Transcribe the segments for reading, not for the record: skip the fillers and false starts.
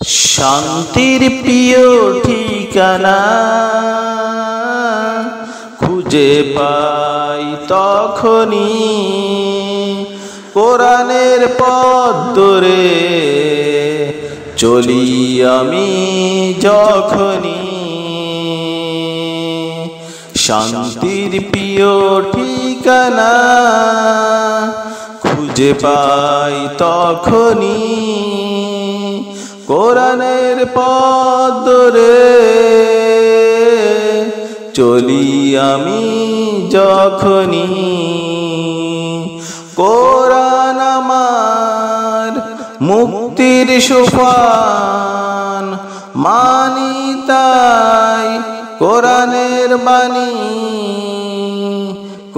শান্তির প্রিয় ঠিকানা খুঁজে পাই তখনই, কোরআনের পথ ধরে চলি আমি যখনই। শান্তির প্রিয় ঠিকানা খুঁজে পাই তখনই, কোরআনের পথ ধরে চলি আমি যখনই। কোরআন আমার মুক্তির সোপান, মানি তাই কোরআনের বাণী,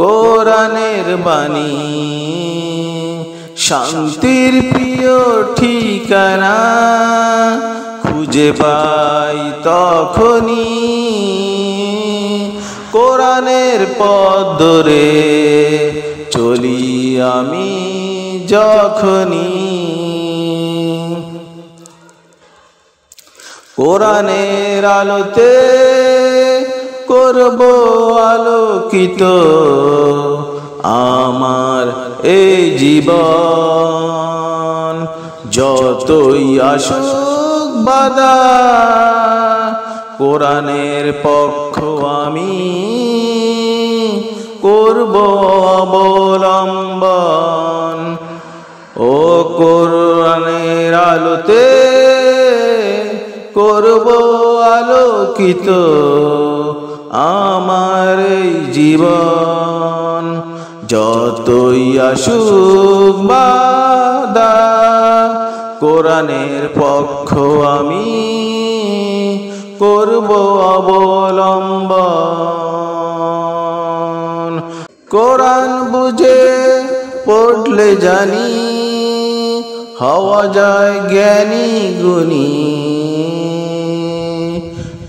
কোরআনের বাণী। শান্তির প্রিয় ঠিকানা খুঁজে পাই তখনই, কোরআনের পথ ধরে চলি আমি যখনই। কোরআনের আলোতে করব আলোকিত আমার এই জীবন। যতই আসুক বাধা, কোরআনের পক্ষ আমি করব অবলম্বন। ও কোরআনের আলোতে করব আলোকিত আমার এই জীবন। যতই আসুক বাধা, কোরআনের পক্ষ আমি করব অবলম্বন। কোরআন বুঝে পড়লে জানি হওয়া যায় জ্ঞানী গুণী।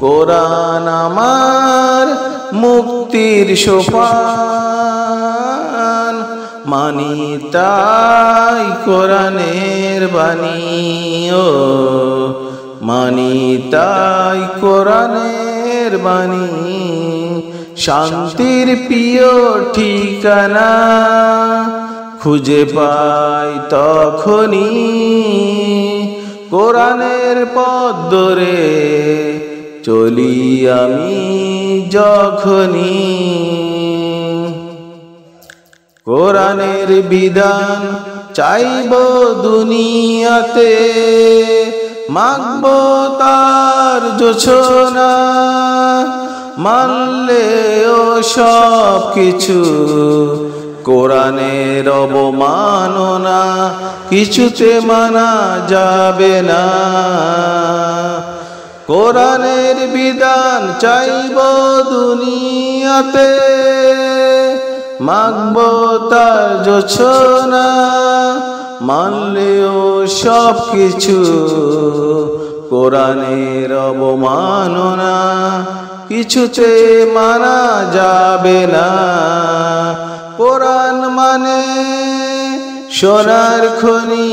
কোরআন আমার মুক্তির সোপান, মানি তাই কোরআনের বাণী। ও মানি তাই কোরআনের বাণী। শান্তির প্রিয় ঠিকানা খুঁজে পাই তখনই, কোরআনের পথ ধরে চলি আমি যখনই। কোরআনের বিধান চাইব দুনিয়াতে, মাগব তার যোছনা। মানলেও সব কিছু কোরআনের অবমাননা, কিছুতে মানা যাবে না। কোরআনের বিধান চাইব দুনিয়াতে, মাগব তার যোছনা। মানলেও সব কিছু কোরআনের অবমাননা, কিছুতে মানা যাবে না। কোরআন মানে সোনার খনি,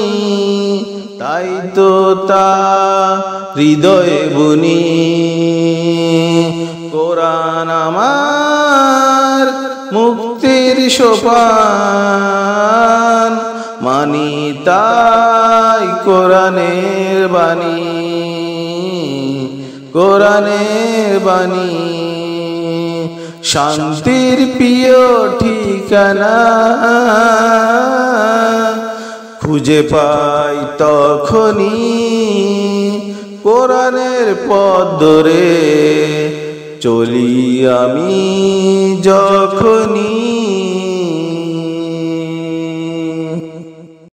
তাই তো তা হৃদয়ে বুনি। কোরআন আমার মুক্তির সোপান, মানি তাই কোরআনের বাণী, কোরআনের বাণী। শান্তির প্রিয় ঠিকানা খুঁজে পাই তখনই, কোরআনের পথ ধরে চলি আমি যখনই।